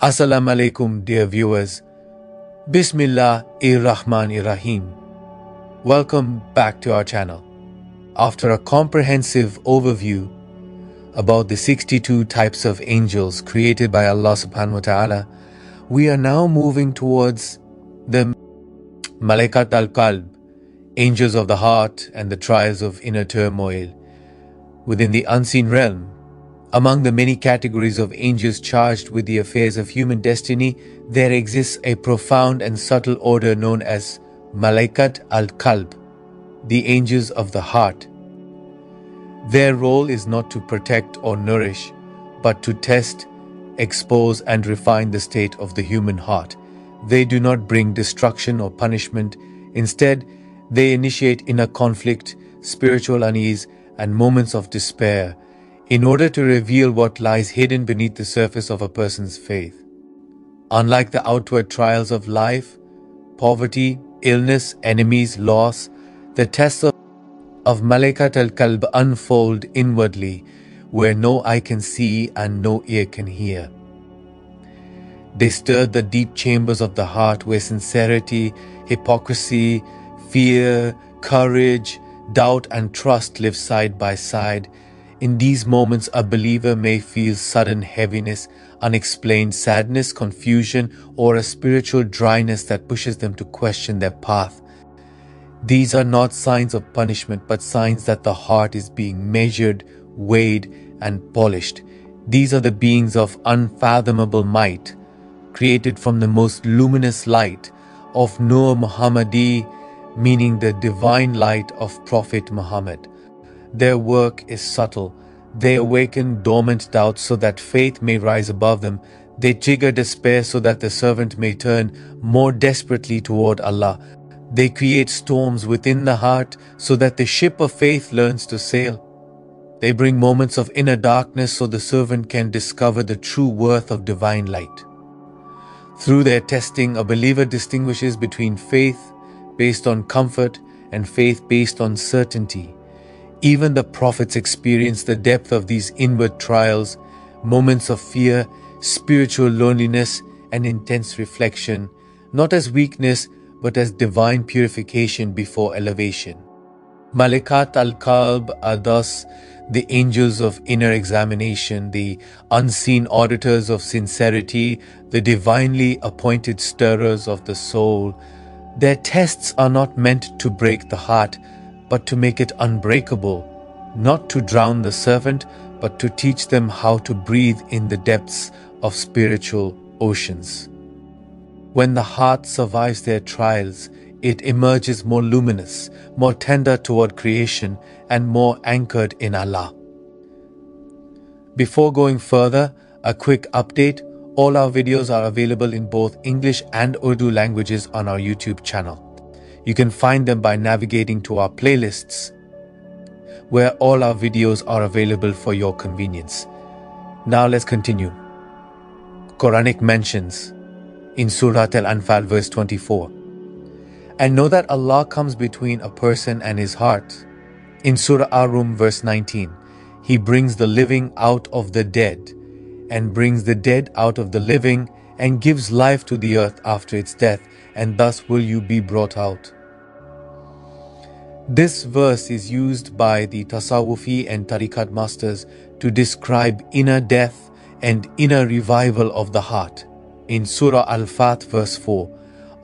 Assalamu alaikum, dear viewers. Bismillahir-Rahmanir-Rahim. Welcome back to our channel. After a comprehensive overview about the 62 types of angels created by Allah subhanahu wa ta'ala, we are now moving towards the Malā'ikat al-Qalb, angels of the heart and the trials of inner turmoil. Within the unseen realm, among the many categories of angels charged with the affairs of human destiny, there exists a profound and subtle order known as Malā'ikat al-Qalb, the angels of the heart. Their role is not to protect or nourish, but to test, expose and refine the state of the human heart. They do not bring destruction or punishment. Instead, they initiate inner conflict, spiritual unease and moments of despair, in order to reveal what lies hidden beneath the surface of a person's faith. Unlike the outward trials of life, poverty, illness, enemies, loss, the tests of Malā'ikat al-Qalb unfold inwardly, where no eye can see and no ear can hear. They stir the deep chambers of the heart where sincerity, hypocrisy, fear, courage, doubt and trust live side by side. In these moments, a believer may feel sudden heaviness, unexplained sadness, confusion, or a spiritual dryness that pushes them to question their path. These are not signs of punishment, but signs that the heart is being measured, weighed, and polished. These are the beings of unfathomable might, created from the most luminous light of Nur Muhammadi, meaning the divine light of Prophet Muhammad. Their work is subtle. They awaken dormant doubts so that faith may rise above them. They trigger despair so that the servant may turn more desperately toward Allah. They create storms within the heart so that the ship of faith learns to sail. They bring moments of inner darkness so the servant can discover the true worth of divine light. Through their testing, a believer distinguishes between faith based on comfort and faith based on certainty. Even the prophets experienced the depth of these inward trials, moments of fear, spiritual loneliness, and intense reflection, not as weakness, but as divine purification before elevation. Malā'ikat al-Qalb are thus the angels of inner examination, the unseen auditors of sincerity, the divinely appointed stirrers of the soul. Their tests are not meant to break the heart, but to make it unbreakable, not to drown the servant, but to teach them how to breathe in the depths of spiritual oceans. When the heart survives their trials, it emerges more luminous, more tender toward creation, and more anchored in Allah. Before going further, a quick update. All our videos are available in both English and Urdu languages on our YouTube channel. You can find them by navigating to our playlists, where all our videos are available for your convenience. Now let's continue. Quranic mentions in Surah Al-Anfal verse 24. And know that Allah comes between a person and his heart. In Surah Ar-Rum verse 19, He brings the living out of the dead, and brings the dead out of the living, and gives life to the earth after its death, and thus will you be brought out. This verse is used by the Tasawwufi and Tariqat masters to describe inner death and inner revival of the heart. In Surah Al-Fath verse 4,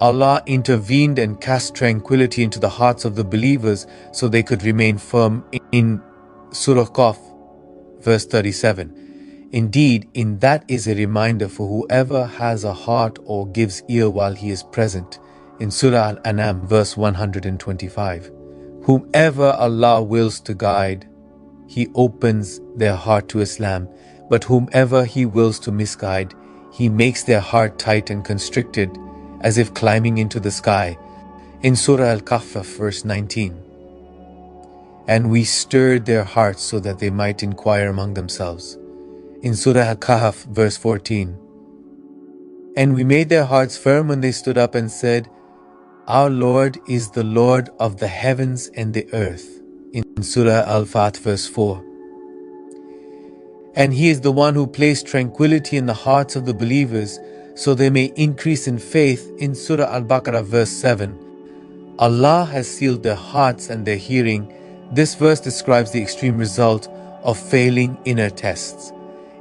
Allah intervened and cast tranquility into the hearts of the believers so they could remain firm. In Surah Qaf verse 37, indeed, in that is a reminder for whoever has a heart or gives ear while he is present. In Surah Al-An'am verse 125, whomever Allah wills to guide, He opens their heart to Islam, but whomever He wills to misguide, He makes their heart tight and constricted, as if climbing into the sky. In Surah Al-Kahf verse 19, and we stirred their hearts so that they might inquire among themselves. In Surah Al-Kahf verse 14, and we made their hearts firm when they stood up and said, our Lord is the Lord of the heavens and the earth. In Surah Al-Fath verse 4, And He is the one who placed tranquility in the hearts of the believers so they may increase in faith. In Surah Al-Baqarah verse 7, Allah has sealed their hearts and their hearing. This verse describes the extreme result of failing inner tests.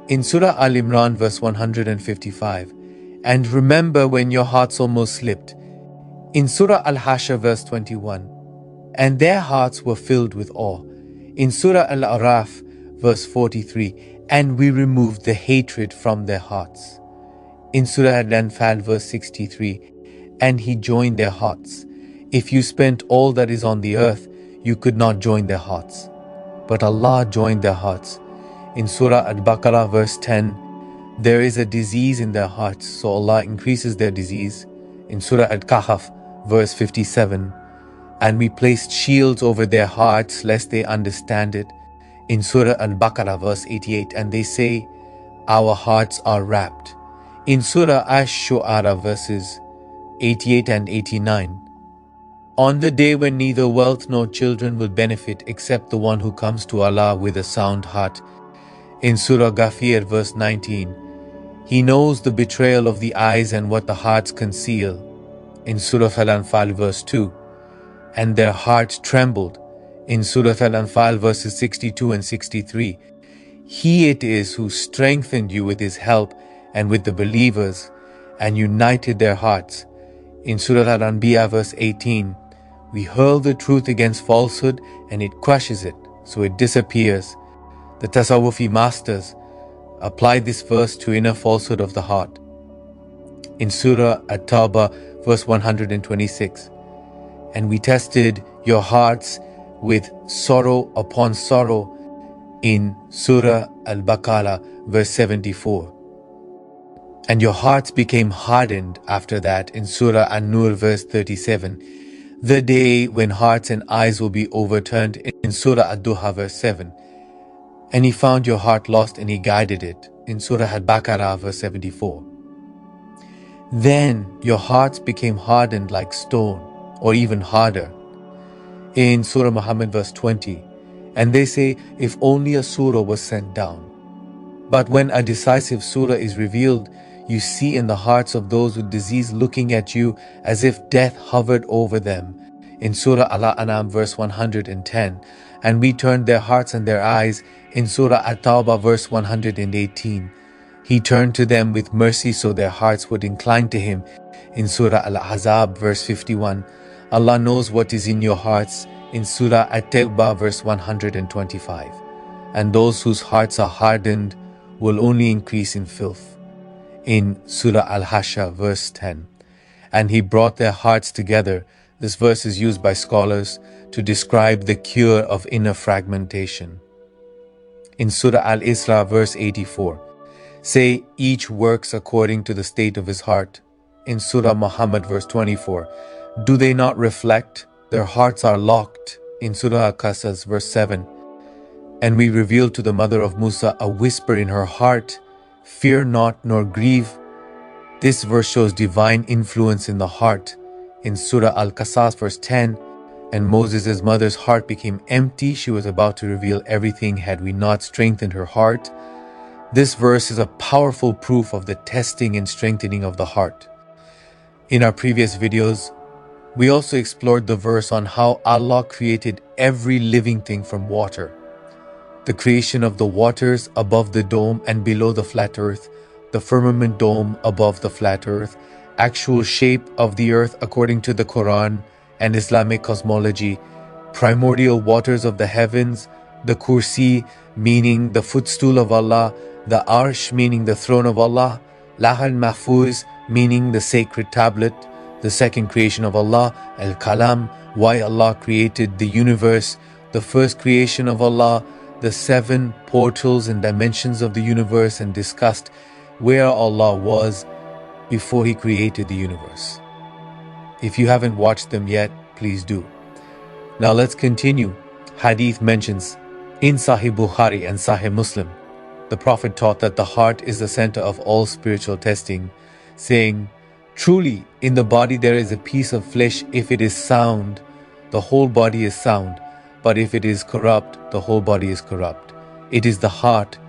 In Surah Al-Imran verse 155, and remember when your hearts almost slipped. In Surah Al-Hashr verse 21, and their hearts were filled with awe. In Surah Al-Araf verse 43, and we removed the hatred from their hearts. In Surah Al-Anfal verse 63, and He joined their hearts. If you spent all that is on the earth, you could not join their hearts. But Allah joined their hearts. In Surah Al-Baqarah verse 10, there is a disease in their hearts, so Allah increases their disease. In Surah Al-Kahf verse 57, and we placed shields over their hearts lest they understand it. In Surah Al-Baqarah verse 88, and they say, our hearts are wrapped. In Surah Ash-Shu'ara verses 88 and 89, on the day when neither wealth nor children will benefit except the one who comes to Allah with a sound heart. In Surah Ghafir verse 19, He knows the betrayal of the eyes and what the hearts conceal. In Surah Al-Anfal verse 2, and their hearts trembled. In Surah Al-Anfal verses 62 and 63, He it is who strengthened you with His help and with the believers and united their hearts. In Surah Al-Anbiya verse 18, we hurl the truth against falsehood and it crushes it, so it disappears. The Tasawwufi masters apply this verse to inner falsehood of the heart. In Surah At-Tawbah verse 126, and we tested your hearts with sorrow upon sorrow. In Surah Al-Baqarah verse 74, and your hearts became hardened after that. In Surah An-Nur verse 37, the day when hearts and eyes will be overturned. In Surah Ad-Duha verse 7, and He found your heart lost and He guided it. In Surah Al-Baqarah verse 74, then your hearts became hardened like stone or even harder. In Surah Muhammad verse 20, and they say, if only a surah was sent down. But when a decisive surah is revealed, you see in the hearts of those with disease looking at you as if death hovered over them. In Surah Al-An'am verse 110, and we turned their hearts and their eyes. In Surah At-Tawbah verse 118, He turned to them with mercy so their hearts would incline to Him. In Surah Al-Ahzab verse 51, Allah knows what is in your hearts. In Surah At-Tawbah verse 125, and those whose hearts are hardened will only increase in filth. In Surah Al-Hashr verse 10, and He brought their hearts together. This verse is used by scholars to describe the cure of inner fragmentation. In Surah Al-Isra verse 84, say each works according to the state of his heart. In Surah Muhammad verse 24, do they not reflect? Their hearts are locked. In Surah Al-Qasas verse 7, and we revealed to the mother of Musa a whisper in her heart, fear not nor grieve. This verse shows divine influence in the heart. In Surah Al-Qasas verse 10, and Moses' mother's heart became empty. She was about to reveal everything had we not strengthened her heart. This verse is a powerful proof of the testing and strengthening of the heart. In our previous videos, we also explored the verse on how Allah created every living thing from water. The creation of the waters above the dome and below the flat earth, the firmament dome above the flat earth, actual shape of the earth according to the Quran and Islamic cosmology, primordial waters of the heavens, the Kursi meaning the footstool of Allah, the Arsh meaning the throne of Allah, Lahal Mahfuz meaning the sacred tablet, the second creation of Allah, al-Qalam, why Allah created the universe, the first creation of Allah, the 7 portals and dimensions of the universe, and discussed where Allah was before He created the universe. If you haven't watched them yet, please do. Now let's continue. Hadith mentions in Sahih Bukhari and Sahih Muslim, the Prophet taught that the heart is the center of all spiritual testing, saying, truly, in the body there is a piece of flesh. If it is sound, the whole body is sound. But if it is corrupt, the whole body is corrupt. It is the heart.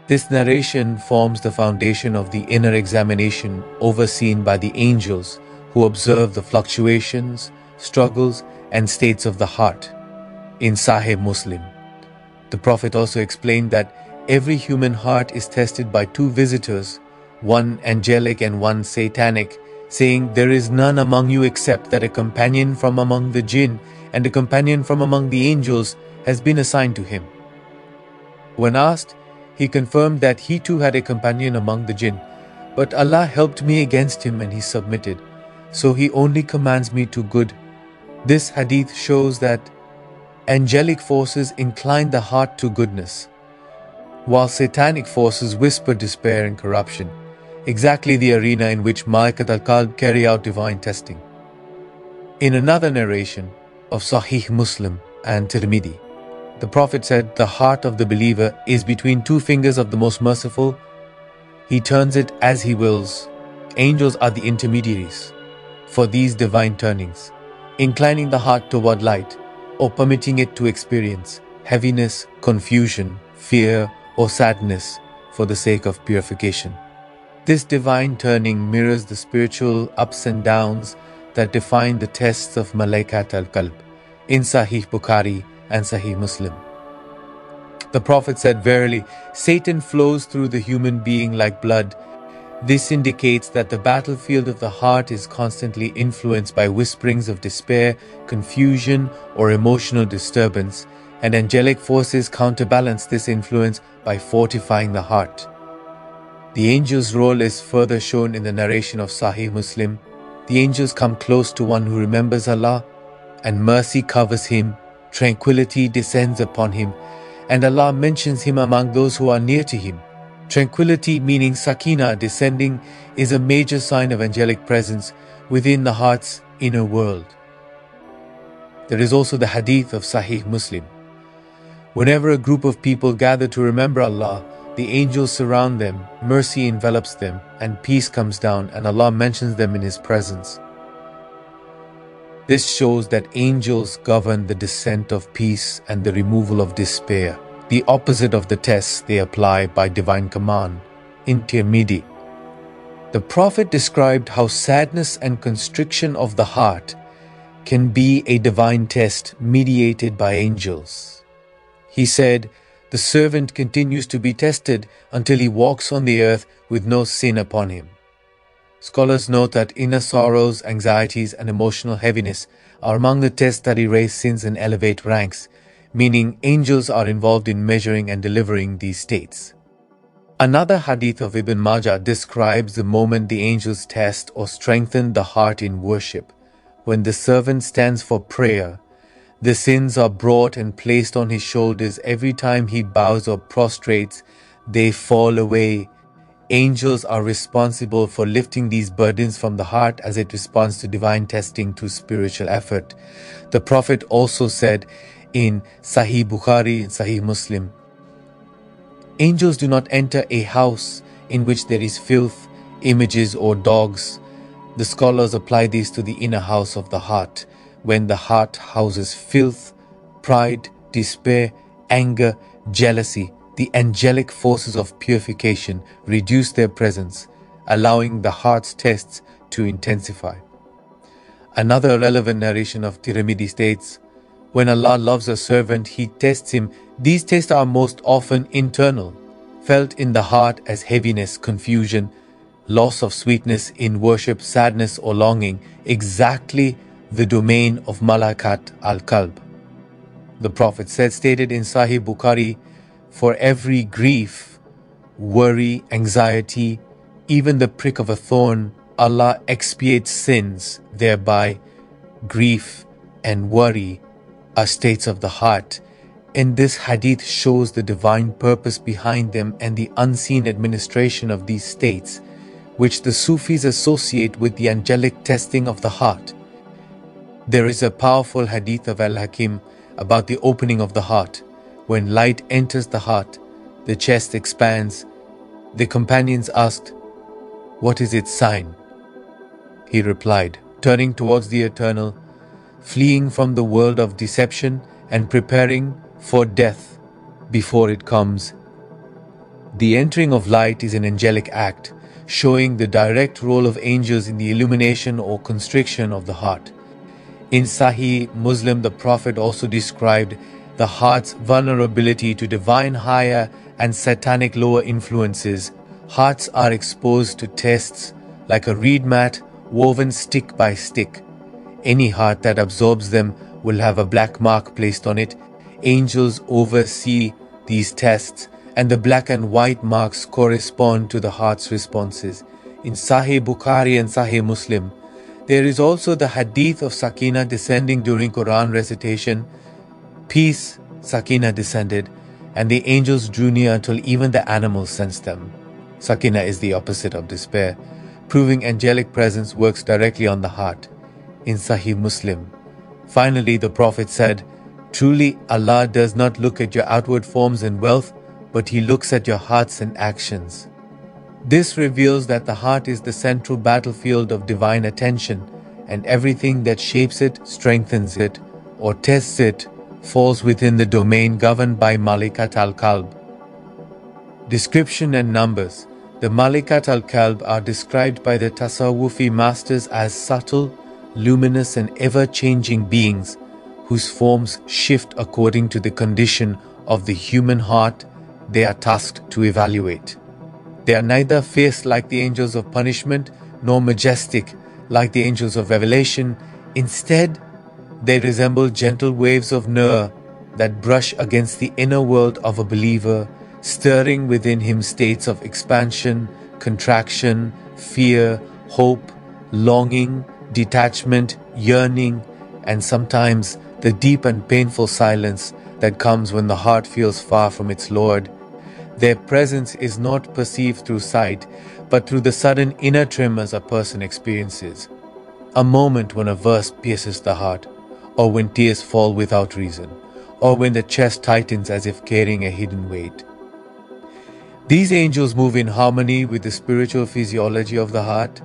This narration forms the foundation of the inner examination overseen by the angels who observe the fluctuations, struggles, and states of the heart. In Sahih Muslim, the Prophet also explained that every human heart is tested by two visitors, one angelic and one satanic, saying, "There is none among you except that a companion from among the jinn and a companion from among the angels has been assigned to him." When asked, he confirmed that he too had a companion among the jinn, but Allah helped me against him and he submitted, so he only commands me to good. This hadith shows that angelic forces incline the heart to goodness, while satanic forces whisper despair and corruption, exactly the arena in which Malā'ikat al-Qalb carry out divine testing. In another narration of Sahih Muslim and Tirmidhi, the Prophet said, "The heart of the believer is between two fingers of the Most Merciful. He turns it as He wills. Angels are the intermediaries for these divine turnings, inclining the heart toward light or permitting it to experience heaviness, confusion, fear, or sadness for the sake of purification." This divine turning mirrors the spiritual ups and downs that define the tests of Malā'ikat al-Qalb in Sahih Bukhari and Sahih Muslim. The Prophet said, "Verily, Satan flows through the human being like blood. This indicates that the battlefield of the heart is constantly influenced by whisperings of despair, confusion, or emotional disturbance, and angelic forces counterbalance this influence by fortifying the heart." The angel's role is further shown in the narration of Sahih Muslim. The angels come close to one who remembers Allah, and mercy covers him, tranquility descends upon him, and Allah mentions him among those who are near to him. Tranquility, meaning sakina, descending, is a major sign of angelic presence within the heart's inner world. There is also the hadith of Sahih Muslim. Whenever a group of people gather to remember Allah, the angels surround them, mercy envelops them, and peace comes down, and Allah mentions them in His presence. This shows that angels govern the descent of peace and the removal of despair, the opposite of the tests they apply by divine command. In Tirmidhi, the Prophet described how sadness and constriction of the heart can be a divine test mediated by angels. He said, "The servant continues to be tested until he walks on the earth with no sin upon him." Scholars note that inner sorrows, anxieties, and emotional heaviness are among the tests that erase sins and elevate ranks, meaning angels are involved in measuring and delivering these states. Another hadith of Ibn Majah describes the moment the angels test or strengthen the heart in worship. When the servant stands for prayer, the sins are brought and placed on his shoulders. Every time he bows or prostrates, they fall away. Angels are responsible for lifting these burdens from the heart as it responds to divine testing through spiritual effort. The Prophet also said in Sahih Bukhari and Sahih Muslim, "Angels do not enter a house in which there is filth, images, or dogs." The scholars apply these to the inner house of the heart. When the heart houses filth, pride, despair, anger, jealousy, the angelic forces of purification reduce their presence, allowing the heart's tests to intensify. Another relevant narration of Tirmidhi states, "When Allah loves a servant, He tests him. These tests are most often internal, felt in the heart as heaviness, confusion, loss of sweetness in worship, sadness or longing, exactly the domain of Malā'ikat al-Qalb." The Prophet stated in Sahih Bukhari, "For every grief, worry, anxiety, even the prick of a thorn, Allah expiates sins thereby. Grief and worry are states of the heart." And this hadith shows the divine purpose behind them and the unseen administration of these states, which the Sufis associate with the angelic testing of the heart. There is a powerful hadith of al-Hakim about the opening of the heart. When light enters the heart, the chest expands. The companions asked, "What is its sign?" He replied, "Turning towards the eternal, fleeing from the world of deception, and preparing for death before it comes." The entering of light is an angelic act, showing the direct role of angels in the illumination or constriction of the heart. In Sahih Muslim, the Prophet also described the heart's vulnerability to divine higher and satanic lower influences. Hearts are exposed to tests like a reed mat woven stick by stick. Any heart that absorbs them will have a black mark placed on it. Angels oversee these tests, and the black and white marks correspond to the heart's responses. In Sahih Bukhari and Sahih Muslim, there is also the hadith of Sakina descending during Quran recitation. Peace, Sakina descended, and the angels drew near until even the animals sensed them. Sakina is the opposite of despair, proving angelic presence works directly on the heart. In Sahih Muslim, finally the Prophet said, "Truly Allah does not look at your outward forms and wealth, but He looks at your hearts and actions." This reveals that the heart is the central battlefield of divine attention, and everything that shapes it, strengthens it, or tests it falls within the domain governed by Malā'ikat al-Qalb. Description and numbers. The Malā'ikat al-Qalb are described by the Tasawwufi masters as subtle, luminous and ever-changing beings whose forms shift according to the condition of the human heart they are tasked to evaluate. They are neither fierce like the angels of punishment nor majestic like the angels of revelation. Instead, they resemble gentle waves of nur that brush against the inner world of a believer, stirring within him states of expansion, contraction, fear, hope, longing, detachment, yearning, and sometimes the deep and painful silence that comes when the heart feels far from its Lord. Their presence is not perceived through sight, but through the sudden inner tremors a person experiences. A moment when a verse pierces the heart, or when tears fall without reason, or when the chest tightens as if carrying a hidden weight. These angels move in harmony with the spiritual physiology of the heart.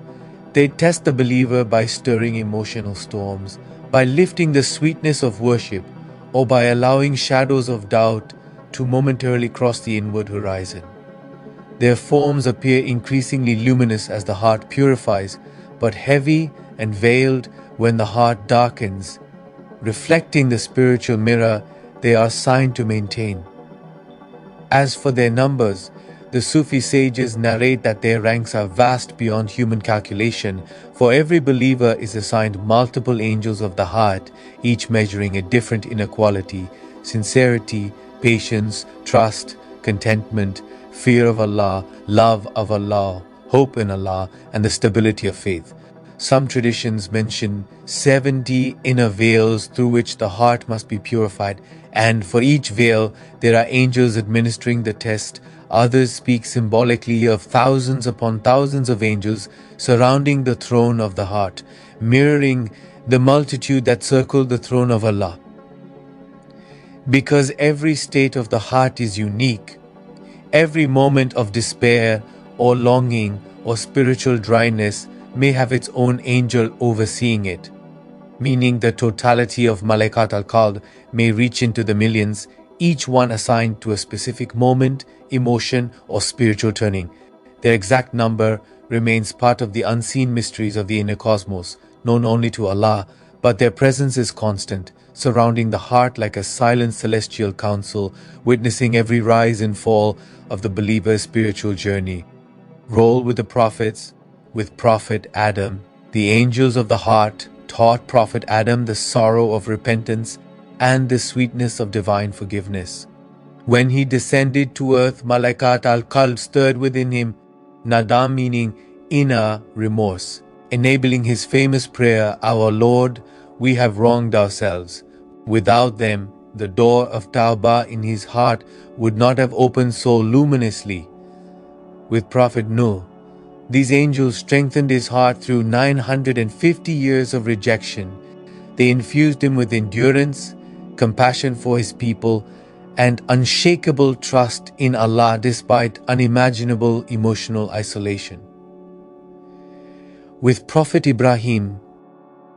They test the believer by stirring emotional storms, by lifting the sweetness of worship, or by allowing shadows of doubt to momentarily cross the inward horizon. Their forms appear increasingly luminous as the heart purifies, but heavy and veiled when the heart darkens. Reflecting the spiritual mirror they are assigned to maintain. As for their numbers, the Sufi sages narrate that their ranks are vast beyond human calculation, for every believer is assigned multiple angels of the heart, each measuring a different inner quality: sincerity, patience, trust, contentment, fear of Allah, love of Allah, hope in Allah, and the stability of faith. Some traditions mention 70 inner veils through which the heart must be purified, and for each veil there are angels administering the test. Others speak symbolically of thousands upon thousands of angels surrounding the throne of the heart, mirroring the multitude that circle the throne of Allah. Because every state of the heart is unique, every moment of despair or longing or spiritual dryness may have its own angel overseeing it, meaning the totality of Malā'ikat al-Qalb may reach into the millions, each one assigned to a specific moment, emotion, or spiritual turning. Their exact number remains part of the unseen mysteries of the inner cosmos, known only to Allah, but their presence is constant, surrounding the heart like a silent celestial council, witnessing every rise and fall of the believer's spiritual journey. Roll with the prophets. With Prophet Adam, the angels of the heart taught Prophet Adam the sorrow of repentance and the sweetness of divine forgiveness. When he descended to earth, Malā'ikat al-Qalb stirred within him nadam, meaning inner remorse, enabling his famous prayer, "Our Lord, we have wronged ourselves." Without them, the door of Tawbah in his heart would not have opened so luminously. With Prophet Nuh, these angels strengthened his heart through 950 years of rejection. They infused him with endurance, compassion for his people, and unshakable trust in Allah despite unimaginable emotional isolation. With Prophet Ibrahim,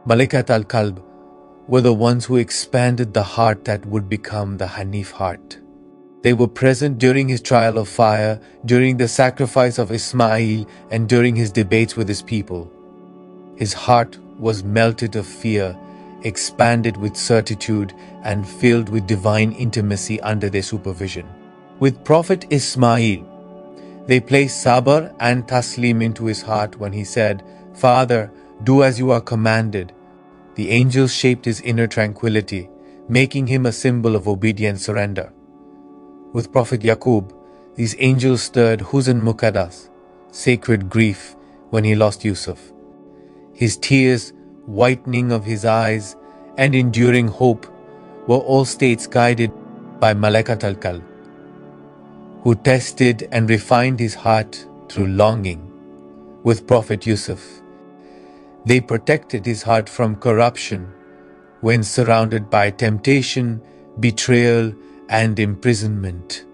Malā'ikat al-Qalb were the ones who expanded the heart that would become the Hanif heart. They were present during his trial of fire, during the sacrifice of Ismail, and during his debates with his people. His heart was melted of fear, expanded with certitude, and filled with divine intimacy under their supervision. With Prophet Ismail, they placed sabr and taslim into his heart when he said, "Father, do as you are commanded." The angels shaped his inner tranquility, making him a symbol of obedient surrender. With Prophet Yaqub, these angels stirred huzn muqaddas, sacred grief, when he lost Yusuf. His tears, whitening of his eyes, and enduring hope were all states guided by Malā'ikat al-Qalb, who tested and refined his heart through longing. With Prophet Yusuf, they protected his heart from corruption when surrounded by temptation, betrayal, and imprisonment.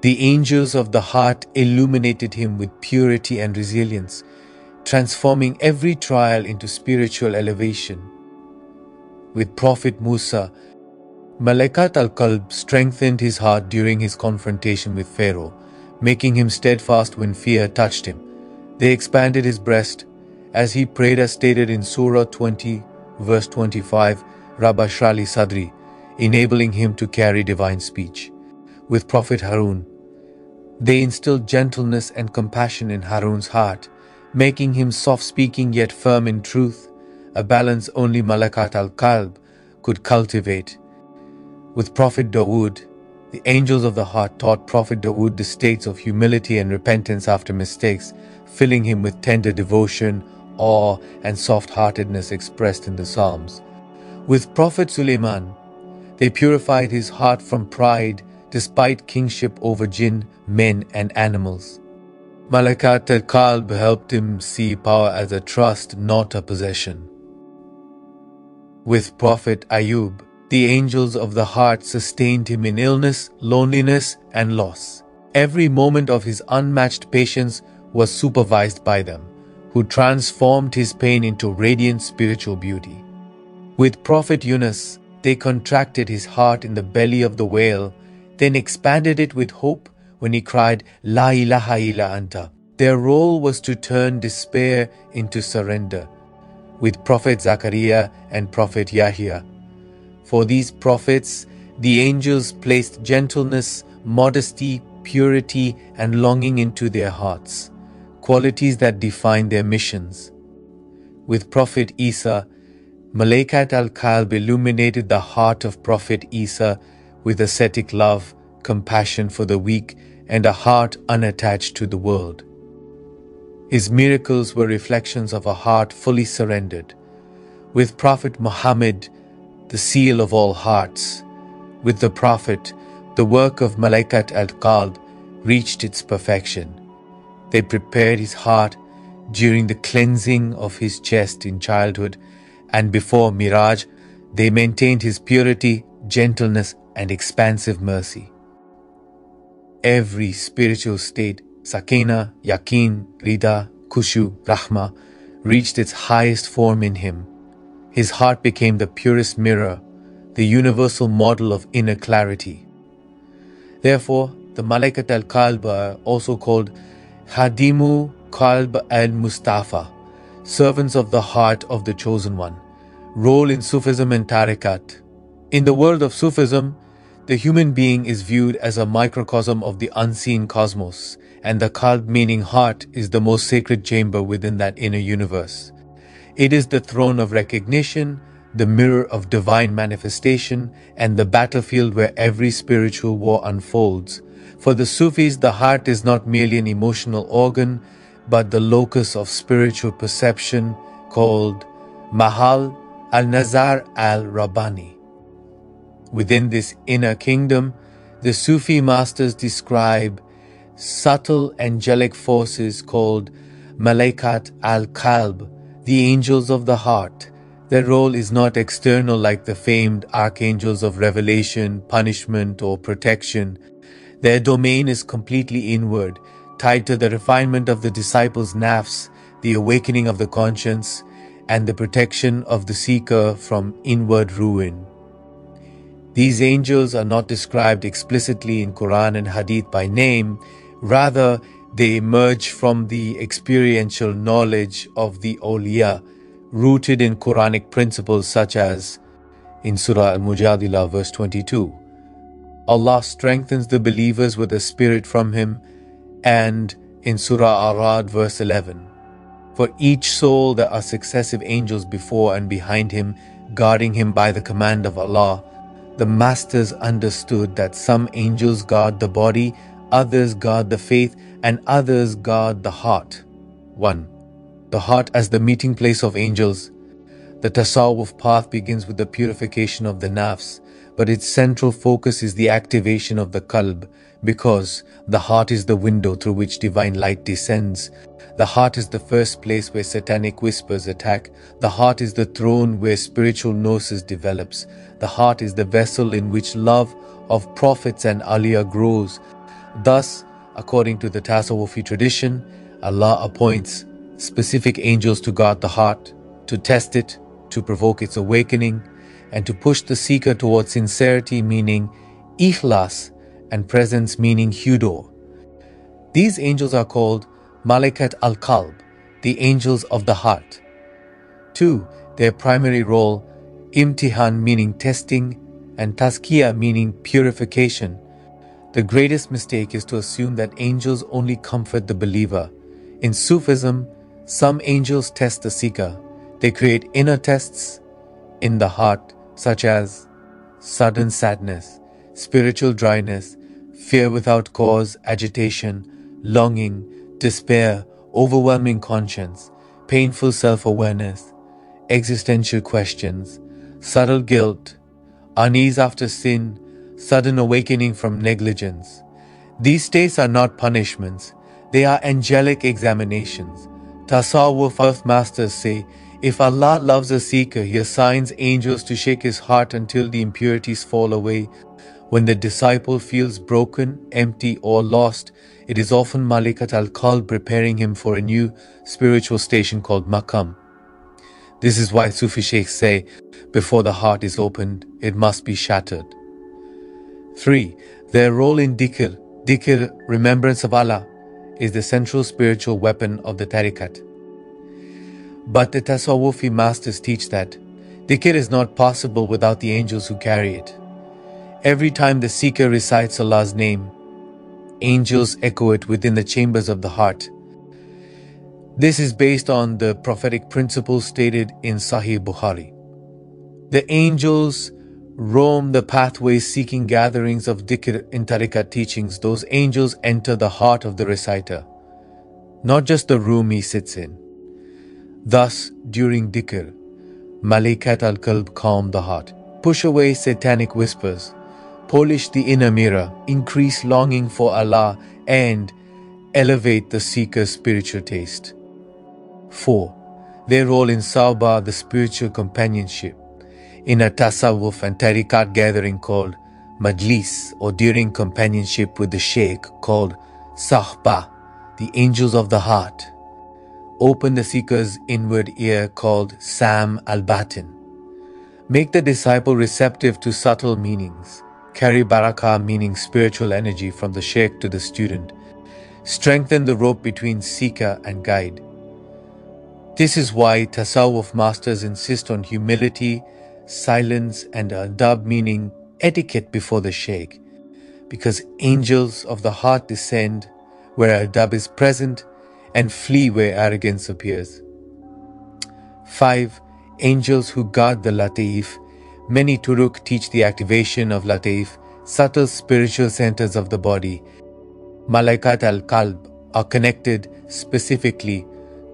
The angels of the heart illuminated him with purity and resilience, transforming every trial into spiritual elevation. With Prophet Musa, Malā'ikat al-Qalb strengthened his heart during his confrontation with Pharaoh, making him steadfast when fear touched him. They expanded his breast as he prayed as stated in Surah 20, verse 25, Rabba Shrali Sadri, enabling him to carry divine speech. With Prophet Harun, they instilled gentleness and compassion in Harun's heart, making him soft-speaking yet firm in truth, a balance only Malā'ikat al-Qalb could cultivate. With Prophet Dawood, the angels of the heart taught Prophet Dawood the states of humility and repentance after mistakes, filling him with tender devotion, awe, and soft-heartedness expressed in the Psalms. With Prophet Suleiman, they purified his heart from pride despite kingship over jinn, men, and animals. Malā'ikat al-Qalb helped him see power as a trust, not a possession. With Prophet Ayub, the angels of the heart sustained him in illness, loneliness, and loss. Every moment of his unmatched patience was supervised by them, who transformed his pain into radiant spiritual beauty. With Prophet Yunus, they contracted his heart in the belly of the whale, then expanded it with hope when he cried, "La ilaha illa anta." Their role was to turn despair into surrender. With Prophet Zakaria and Prophet Yahya, for these prophets, the angels placed gentleness, modesty, purity, and longing into their hearts, qualities that define their missions. With Prophet Isa, Malā'ikat al-Qalb illuminated the heart of Prophet Isa with ascetic love, compassion for the weak, and a heart unattached to the world. His miracles were reflections of a heart fully surrendered. With Prophet Muhammad, the seal of all hearts, with the Prophet, the work of Malā'ikat al-Qalb reached its perfection. They prepared his heart during the cleansing of his chest in childhood, and before Miraj, they maintained his purity, gentleness, and expansive mercy. Every spiritual state, Sakina, Yaqeen, Rida, Khushu, Rahma, reached its highest form in him. His heart became the purest mirror, the universal model of inner clarity. Therefore, the Malā'ikat al-Qalb are also called Hadimu Qalb al-Mustafa, servants of the heart of the Chosen One. Role in Sufism and Tariqat. In the world of Sufism, the human being is viewed as a microcosm of the unseen cosmos, and the Qalb, meaning heart, is the most sacred chamber within that inner universe. It is the throne of recognition, the mirror of divine manifestation, and the battlefield where every spiritual war unfolds. For the Sufis, the heart is not merely an emotional organ, but the locus of spiritual perception called Mahal al-Nazar al-Rabbani. Within this inner kingdom, the Sufi masters describe subtle angelic forces called Malā'ikat al-Qalb, the angels of the heart. Their role is not external like the famed archangels of revelation, punishment, or protection. Their domain is completely inward, tied to the refinement of the disciples' nafs, the awakening of the conscience, and the protection of the seeker from inward ruin. These angels are not described explicitly in Quran and Hadith by name, rather they emerge from the experiential knowledge of the awliya, rooted in Quranic principles such as in Surah Al-Mujadilah verse 22. Allah strengthens the believers with a spirit from Him, and in Surah Ar-Ra'd verse 11. For each soul there are successive angels before and behind him, guarding him by the command of Allah. The masters understood that some angels guard the body, others guard the faith, and others guard the heart. 1. The heart as the meeting place of angels. The Tasawwuf path begins with the purification of the nafs, but its central focus is the activation of the Qalb, because the heart is the window through which divine light descends. The heart is the first place where satanic whispers attack. The heart is the throne where spiritual gnosis develops. The heart is the vessel in which love of prophets and awliya grows. Thus, according to the Tasawwufi tradition, Allah appoints specific angels to guard the heart, to test it, to provoke its awakening, and to push the seeker towards sincerity, meaning ikhlas, and presence, meaning hudor. These angels are called Malā'ikat al-Qalb, the angels of the heart. 2. Their primary role, imtihan meaning testing, and tazkiyah meaning purification. The greatest mistake is to assume that angels only comfort the believer. In Sufism, some angels test the seeker. They create inner tests in the heart, such as sudden sadness, spiritual dryness, fear without cause, agitation, longing, despair, overwhelming conscience, painful self-awareness, existential questions, subtle guilt, unease after sin, sudden awakening from negligence. These states are not punishments, they are angelic examinations. Tasawwuf earth masters say, if Allah loves a seeker, He assigns angels to shake his heart until the impurities fall away. When the disciple feels broken, empty, or lost, it is often Malā'ikat al-Qalb preparing him for a new spiritual station called Maqam. This is why Sufi sheikhs say, before the heart is opened, it must be shattered. 3. Their role in dhikr. Dhikr, remembrance of Allah, is the central spiritual weapon of the tariqat. But the Tasawwufi masters teach that dhikr is not possible without the angels who carry it. Every time the seeker recites Allah's name, angels echo it within the chambers of the heart. This is based on the prophetic principles stated in Sahih Bukhari. The angels roam the pathways seeking gatherings of dhikr in tariqat teachings. Those angels enter the heart of the reciter, not just the room he sits in. Thus, during dhikr, Malā'ikat al-Qalb calm the heart, push away satanic whispers, polish the inner mirror, increase longing for Allah, and elevate the seeker's spiritual taste. 4. Their role in Sawba, the spiritual companionship. In a Tasawwuf and Tariqat gathering called Majlis, or during companionship with the Sheikh called Sahba, the angels of the heart, open the seeker's inward ear called Sam al-Batin. Make the disciple receptive to subtle meanings. Carry barakah, meaning spiritual energy, from the Sheikh to the student. Strengthen the rope between seeker and guide. This is why Tasawwuf masters insist on humility, silence, and adab, meaning etiquette before the Sheikh, because angels of the heart descend where adab is present and flee where arrogance appears. 5. Angels who guard the Lataif. Many Turuk teach the activation of Lataif, subtle spiritual centers of the body. Malā'ikat al-Qalb are connected specifically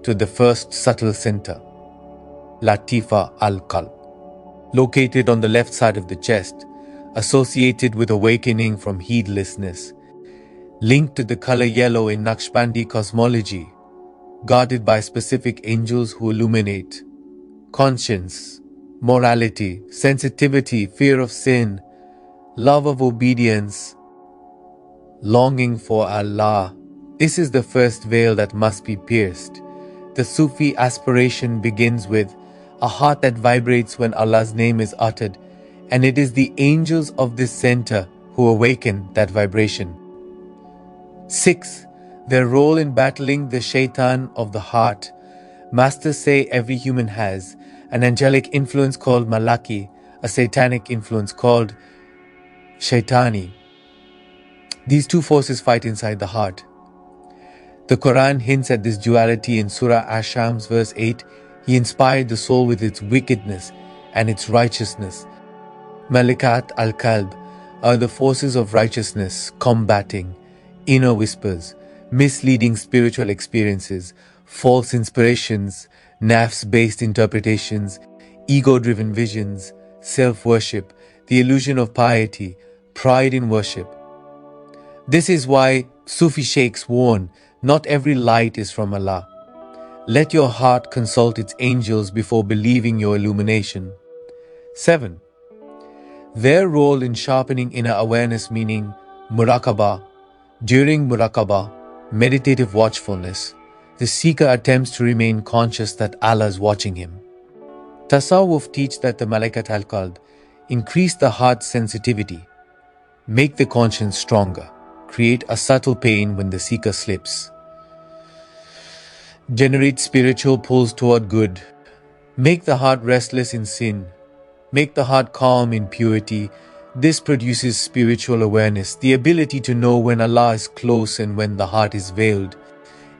to the first subtle center, Latifa al-Qalb, located on the left side of the chest, associated with awakening from heedlessness, linked to the color yellow in Naqshbandi cosmology, guarded by specific angels who illuminate conscience, morality, sensitivity, fear of sin, love of obedience, longing for Allah. This is the first veil that must be pierced. The Sufi aspiration begins with a heart that vibrates when Allah's name is uttered and it is the angels of this center who awaken that vibration. 6. Their role in battling the shaitan of the heart. Masters say every human has an angelic influence called Malāqqi, a satanic influence called shaitani. These two forces fight inside the heart. The Quran hints at this duality in Surah Ash-Shams verse 8. He inspired the soul with its wickedness and its righteousness. Malā'ikat al-Qalb are the forces of righteousness combating inner whispers, misleading spiritual experiences, false inspirations, nafs-based interpretations, ego-driven visions, self-worship, the illusion of piety, pride in worship. This is why Sufi sheikhs warn, not every light is from Allah. Let your heart consult its angels before believing your illumination. 7. Their role in sharpening inner awareness, meaning muraqabah. During muraqabah, meditative watchfulness, the seeker attempts to remain conscious that Allah is watching him. Tasawwuf teach that the Malā'ikat al-Qalb increase the heart's sensitivity, make the conscience stronger, create a subtle pain when the seeker slips, generate spiritual pulls toward good, make the heart restless in sin, make the heart calm in purity. This produces spiritual awareness, the ability to know when Allah is close and when the heart is veiled.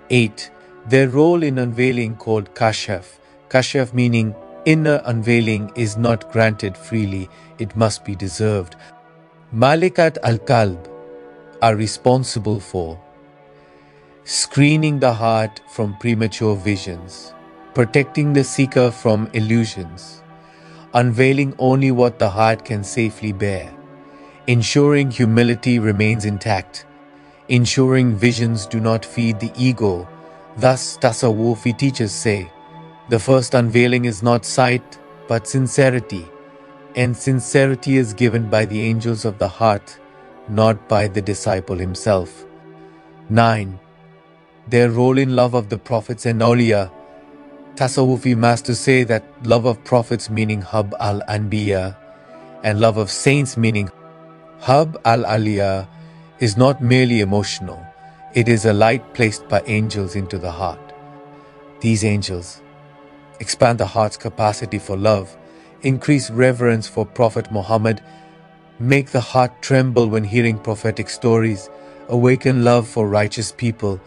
8. Their role in unveiling called kashaf. Kashaf meaning inner unveiling is not granted freely, it must be deserved. Malā'ikat al-Qalb are responsible for screening the heart from premature visions, protecting the seeker from illusions, unveiling only what the heart can safely bear, ensuring humility remains intact, ensuring visions do not feed the ego. Thus, Tasawwufi teachers say, the first unveiling is not sight, but sincerity, and sincerity is given by the angels of the heart, not by the disciple himself. 9. Their role in love of the prophets and awliya. Tasawwufi masters say that love of prophets meaning hub al-anbiya and love of saints meaning hub al-aliya is not merely emotional, it is a light placed by angels into the heart. These angels expand the heart's capacity for love, increase reverence for Prophet Muhammad, make the heart tremble when hearing prophetic stories, awaken love for righteous people,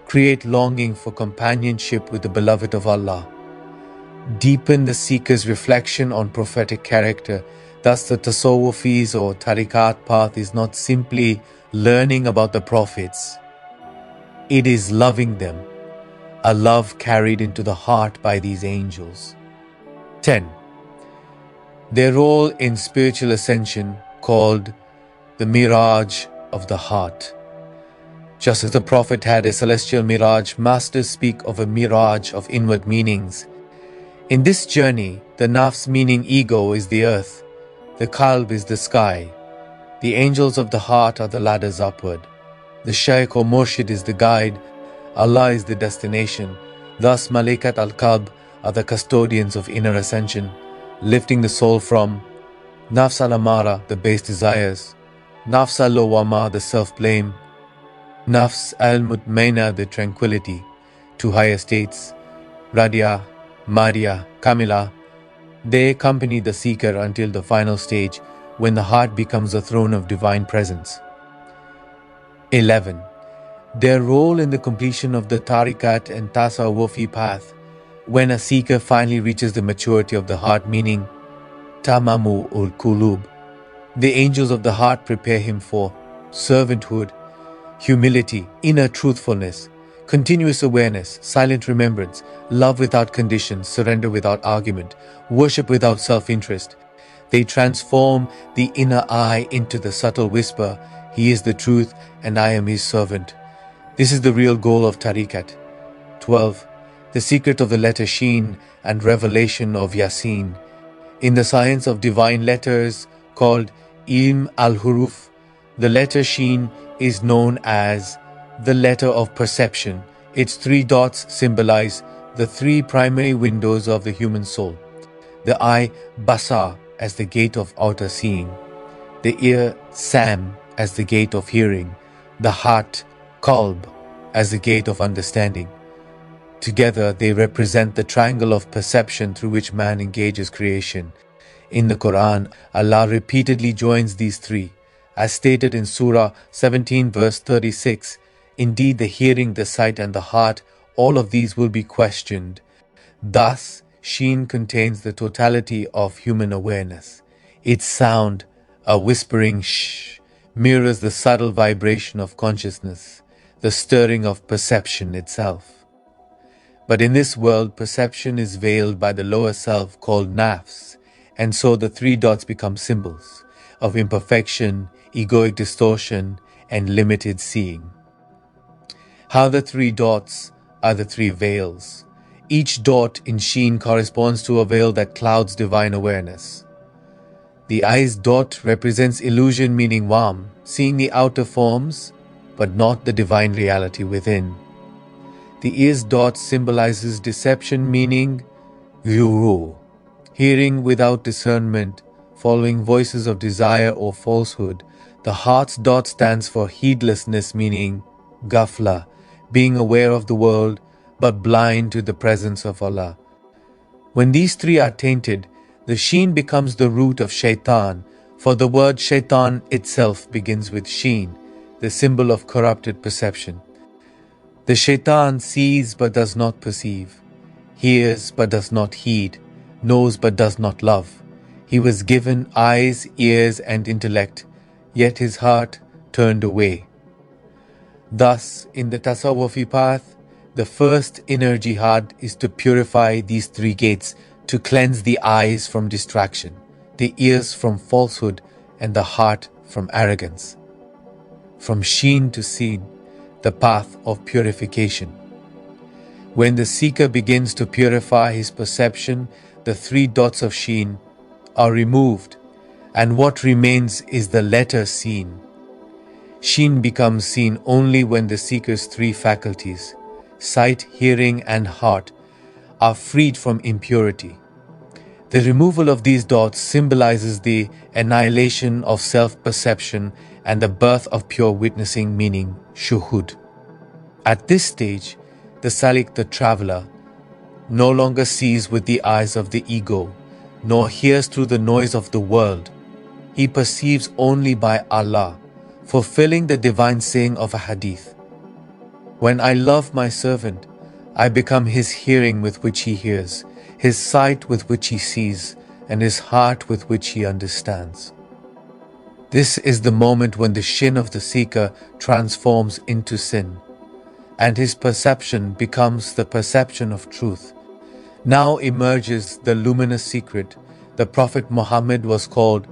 create longing for companionship with the beloved of Allah, deepen the seeker's reflection on prophetic character. Thus, the Tasawwufis or Tariqat path is not simply learning about the prophets, it is loving them, a love carried into the heart by these angels. 10. Their role in spiritual ascension called the Miraj of the heart. Just as the Prophet had a celestial miraj, masters speak of a miraj of inward meanings. In this journey, the nafs meaning ego is the earth, the qalb is the sky, the angels of the heart are the ladders upward, the shaykh or murshid is the guide, Allah is the destination. Thus Malā'ikat al-Qalb are the custodians of inner ascension, lifting the soul from nafs al-amara, the base desires, nafs al-lawwama, the self-blame, nafs al-mutmaina, the tranquility, to higher states, radia, maria, kamila. They accompany the seeker until the final stage when the heart becomes the throne of divine presence. 11. Their role in the completion of the Tariqat and Tasawwufi path. When a seeker finally reaches the maturity of the heart, meaning tamamu ul-Qulub, the angels of the heart prepare him for servanthood, humility, inner truthfulness, continuous awareness, silent remembrance, love without conditions, surrender without argument, worship without self-interest. They transform the inner eye into the subtle whisper, He is the truth and I am His servant. This is the real goal of Tariqat. 12. The secret of the letter Sheen and revelation of Yasin. In the science of divine letters called Ilm al-Huruf, the letter Sheen is known as the letter of perception. Its 3 dots symbolize the 3 primary windows of the human soul: the eye, basar, as the gate of outer seeing, the ear Sam as the gate of hearing, the heart Qalb as the gate of understanding. Together they represent the triangle of perception through which man engages creation. In the Quran, Allah repeatedly joins these three, as stated in Surah 17 verse 36. Indeed, the hearing, the sight and the heart, all of these will be questioned. Thus, Sheen contains the totality of human awareness. Its sound, a whispering shh, mirrors the subtle vibration of consciousness, the stirring of perception itself. But in this world, perception is veiled by the lower self called nafs, and so the three dots become symbols of imperfection, egoic distortion, and limited seeing. How the three dots are the three veils. Each dot in Sheen corresponds to a veil that clouds divine awareness. The eye's dot represents illusion, meaning warm, seeing the outer forms, but not the divine reality within. The ear's dot symbolizes deception, meaning ghurur, hearing without discernment, following voices of desire or falsehood. The heart's dot stands for heedlessness, meaning ghafla, being aware of the world, but blind to the presence of Allah. When these three are tainted, the Sheen becomes the root of shaitan, for the word shaitan itself begins with Sheen, the symbol of corrupted perception. The shaitan sees but does not perceive, hears but does not heed, knows but does not love. He was given eyes, ears and intellect, yet his heart turned away. Thus, in the Tasawwufi path, the first inner jihad is to purify these three gates, to cleanse the eyes from distraction, the ears from falsehood, and the heart from arrogance. From Sheen to Seen, the path of purification. When the seeker begins to purify his perception, the three dots of Sheen are removed, and what remains is the letter Seen. Sheen becomes seen only when the seeker's three faculties, sight, hearing and heart, are freed from impurity. The removal of these dots symbolizes the annihilation of self-perception and the birth of pure witnessing, meaning shuhud. At this stage, the salik, the traveler, no longer sees with the eyes of the ego, nor hears through the noise of the world. He perceives only by Allah, fulfilling the divine saying of a hadith. When I love my servant, I become his hearing with which he hears, his sight with which he sees, and his heart with which he understands. This is the moment when the shin of the seeker transforms into sin, and his perception becomes the perception of truth. Now emerges the luminous secret. The Prophet Muhammad was called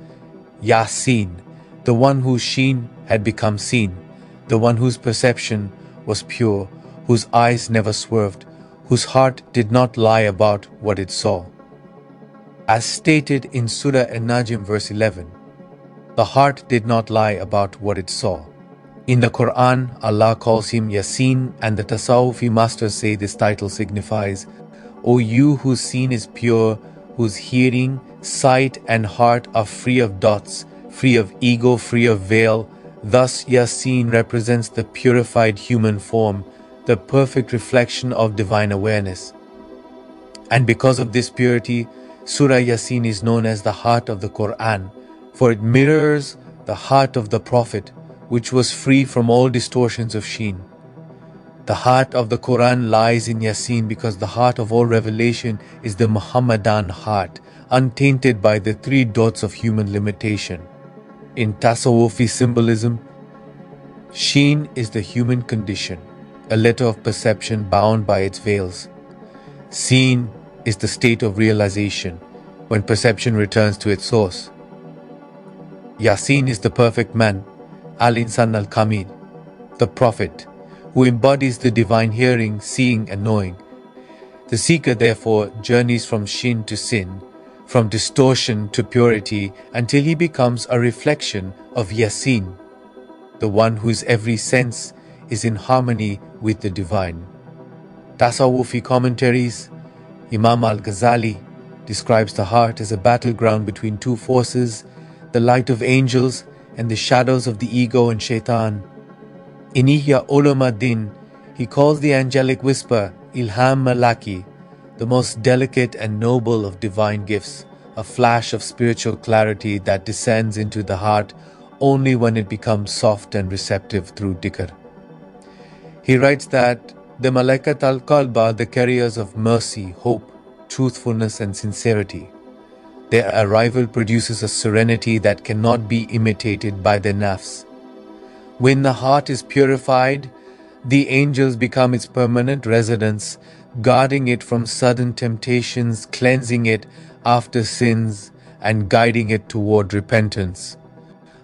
Yasin, the one whose sheen had become seen, the one whose perception was pure, whose eyes never swerved, whose heart did not lie about what it saw. As stated in Surah An-Najm verse 11, the heart did not lie about what it saw. In the Quran, Allah calls him Yasin, and the Tasawwufi masters say this title signifies, O you whose seen is pure, whose hearing, sight and heart are free of dots, free of ego, free of veil. Thus Yasin represents the purified human form, the perfect reflection of divine awareness. And because of this purity, Surah Yasin is known as the heart of the Quran, for it mirrors the heart of the Prophet, which was free from all distortions of sheen. The heart of the Quran lies in Yasin because the heart of all revelation is the Muhammadan heart, untainted by the three dots of human limitation. In Tasawwufi symbolism, sheen is the human condition, a letter of perception bound by its veils. Seen is the state of realization, when perception returns to its source. Yasin is the perfect man, al-Insan al-Kamil, the Prophet, who embodies the divine hearing, seeing and knowing. The seeker therefore journeys from shin to sin, from distortion to purity, until he becomes a reflection of Yasin, the one whose every sense is in harmony with the divine. Tasawwufi commentaries, Imam al-Ghazali describes the heart as a battleground between two forces, the light of angels and the shadows of the ego and shaitan. In Ihya Ulumuddin, he calls the angelic whisper, Ilham Malāqqi, the most delicate and noble of divine gifts, a flash of spiritual clarity that descends into the heart only when it becomes soft and receptive through dhikr. He writes that the Malā'ikat al-Qalb are the carriers of mercy, hope, truthfulness and sincerity. Their arrival produces a serenity that cannot be imitated by the nafs. When the heart is purified, the angels become its permanent residence, guarding it from sudden temptations, cleansing it after sins, and guiding it toward repentance.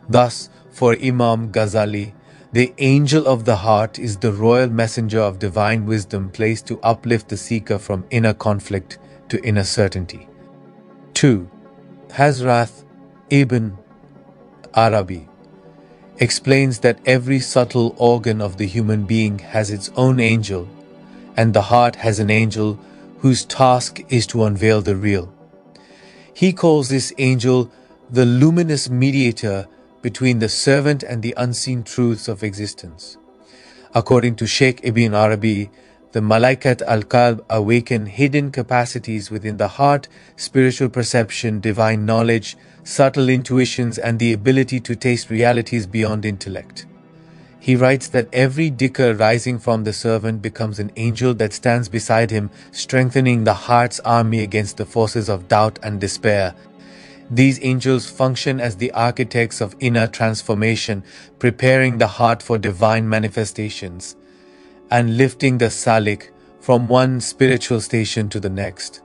Thus, for Imam Ghazali, the angel of the heart is the royal messenger of divine wisdom placed to uplift the seeker from inner conflict to inner certainty. 2. Hazrat Ibn Arabi explains that every subtle organ of the human being has its own angel, and the heart has an angel whose task is to unveil the real. He calls this angel the luminous mediator between the servant and the unseen truths of existence. According to Sheikh Ibn Arabi, the Malā'ikat al-Qalb awaken hidden capacities within the heart, spiritual perception, divine knowledge, subtle intuitions, and the ability to taste realities beyond intellect. He writes that every dhikr rising from the servant becomes an angel that stands beside him, strengthening the heart's army against the forces of doubt and despair. These angels function as the architects of inner transformation, preparing the heart for divine manifestations and lifting the salik from one spiritual station to the next.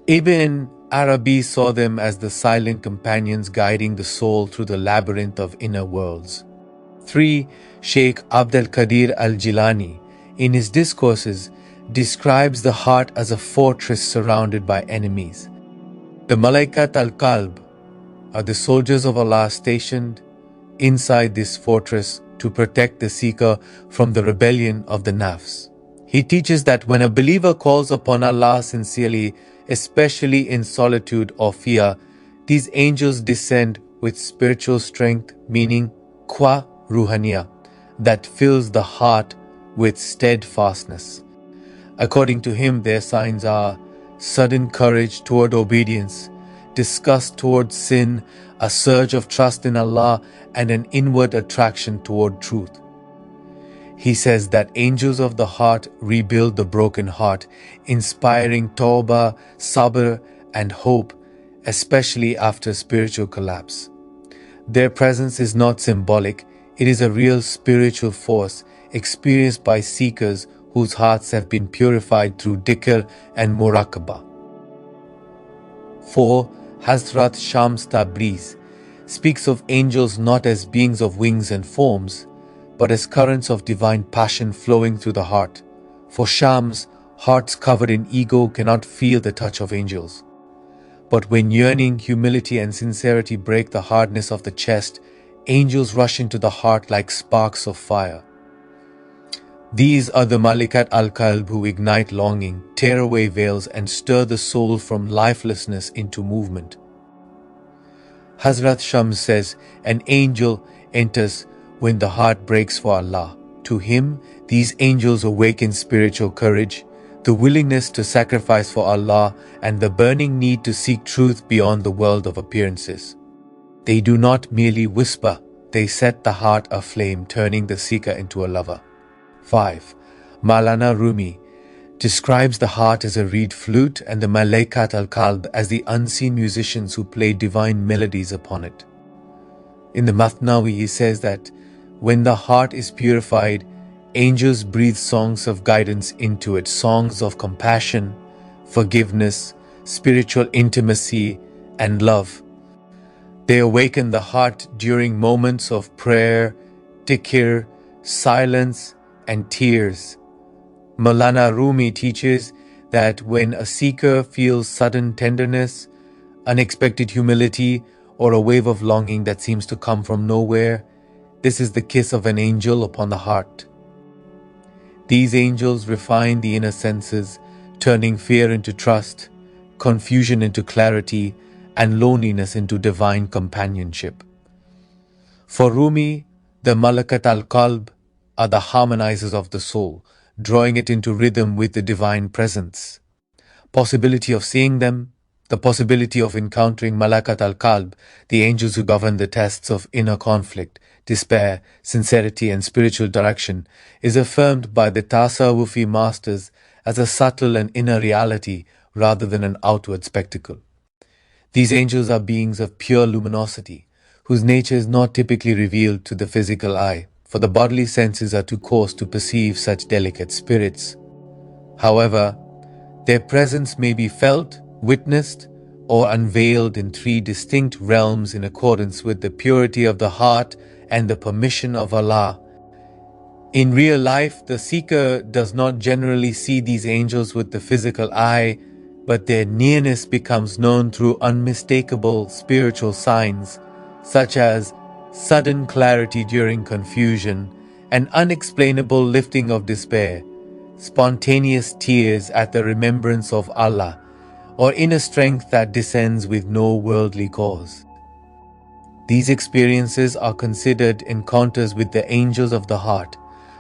Ibn Arabi saw them as the silent companions guiding the soul through the labyrinth of inner worlds. 3. Sheikh Abdul Qadir al-Jilani, in his discourses, describes the heart as a fortress surrounded by enemies. The Malā'ikat al-Qalb are the soldiers of Allah stationed inside this fortress to protect the seeker from the rebellion of the nafs. He teaches that when a believer calls upon Allah sincerely, especially in solitude or fear, these angels descend with spiritual strength, meaning qua ruhaniya, that fills the heart with steadfastness. According to him, their signs are sudden courage toward obedience, disgust toward sin, a surge of trust in Allah, and an inward attraction toward truth. He says that angels of the heart rebuild the broken heart, inspiring tawbah, sabr, and hope, especially after spiritual collapse. Their presence is not symbolic, it is a real spiritual force experienced by seekers whose hearts have been purified through dhikr and muraqabah. 4. Hazrat Shams Tabriz speaks of angels not as beings of wings and forms, but as currents of divine passion flowing through the heart. For Shams, hearts covered in ego cannot feel the touch of angels. But when yearning, humility and sincerity break the hardness of the chest, angels rush into the heart like sparks of fire. These are the Malā'ikat al-Qalb who ignite longing, tear away veils, and stir the soul from lifelessness into movement. Hazrat Shams says, an angel enters when the heart breaks for Allah. To him, these angels awaken spiritual courage, the willingness to sacrifice for Allah, and the burning need to seek truth beyond the world of appearances. They do not merely whisper, they set the heart aflame, turning the seeker into a lover. 5. Maulana Rumi describes the heart as a reed flute and the Malā'ikat al-Qalb as the unseen musicians who play divine melodies upon it. In the Mathnawi, he says that when the heart is purified, angels breathe songs of guidance into it, songs of compassion, forgiveness, spiritual intimacy, and love. They awaken the heart during moments of prayer, dhikr, silence, and tears. Maulana Rumi teaches that when a seeker feels sudden tenderness, unexpected humility, or a wave of longing that seems to come from nowhere, this is the kiss of an angel upon the heart. These angels refine the inner senses, turning fear into trust, confusion into clarity, and loneliness into divine companionship. For Rumi, the Malā'ikat al-Qalb are the harmonizers of the soul, drawing it into rhythm with the divine presence. Possibility of seeing them, the possibility of encountering Malā'ikat al-Qalb, the angels who govern the tests of inner conflict, despair, sincerity, and spiritual direction, is affirmed by the Tasawwufi masters as a subtle and inner reality rather than an outward spectacle. These angels are beings of pure luminosity, whose nature is not typically revealed to the physical eye, for the bodily senses are too coarse to perceive such delicate spirits. However, their presence may be felt, witnessed, or unveiled in three distinct realms in accordance with the purity of the heart and the permission of Allah. In real life, the seeker does not generally see these angels with the physical eye, but their nearness becomes known through unmistakable spiritual signs, such as sudden clarity during confusion, an unexplainable lifting of despair, spontaneous tears at the remembrance of Allah, or inner strength that descends with no worldly cause. These experiences are considered encounters with the angels of the heart,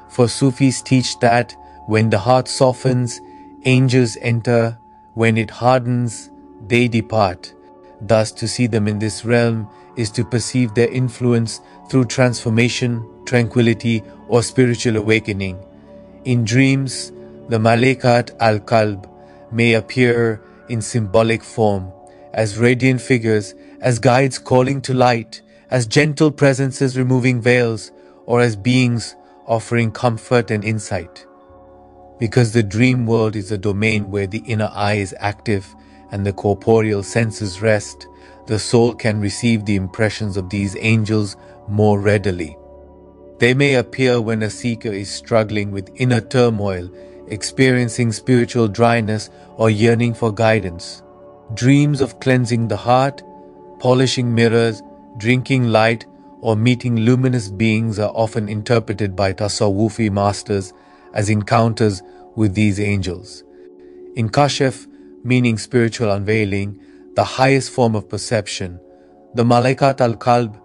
for Sufis teach that when the heart softens, angels enter, when it hardens, they depart. Thus, to see them in this realm is to perceive their influence through transformation, tranquility, or spiritual awakening. In dreams, the Malā'ikat al-Qalb may appear in symbolic form, as radiant figures, as guides calling to light, as gentle presences removing veils, or as beings offering comfort and insight. Because the dream world is a domain where the inner eye is active and the corporeal senses rest, the soul can receive the impressions of these angels more readily. They may appear when a seeker is struggling with inner turmoil, experiencing spiritual dryness, or yearning for guidance. Dreams of cleansing the heart, polishing mirrors, drinking light, or meeting luminous beings are often interpreted by Tasawwufi masters as encounters with these angels. In Kashf, meaning spiritual unveiling, the highest form of perception, the Malā'ikat al-Qalb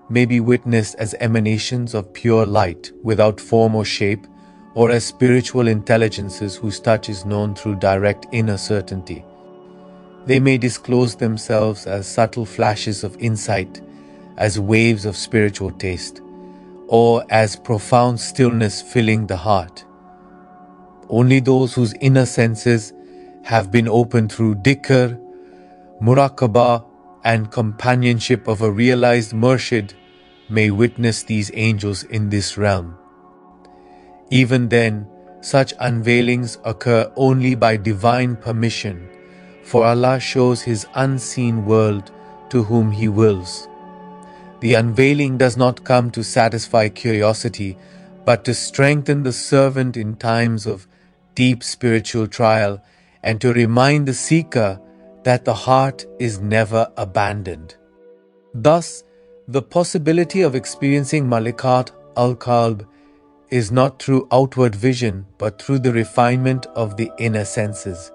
may be witnessed as emanations of pure light without form or shape, or as spiritual intelligences whose touch is known through direct inner certainty. They may disclose themselves as subtle flashes of insight, as waves of spiritual taste, or as profound stillness filling the heart. Only those whose inner senses have been opened through dhikr, muraqabah, and companionship of a realized murshid may witness these angels in this realm. Even then, such unveilings occur only by divine permission, for Allah shows His unseen world to whom He wills. The unveiling does not come to satisfy curiosity, but to strengthen the servant in times of deep spiritual trial and to remind the seeker that the heart is never abandoned. Thus, the possibility of experiencing Malā'ikat al-Qalb is not through outward vision, but through the refinement of the inner senses.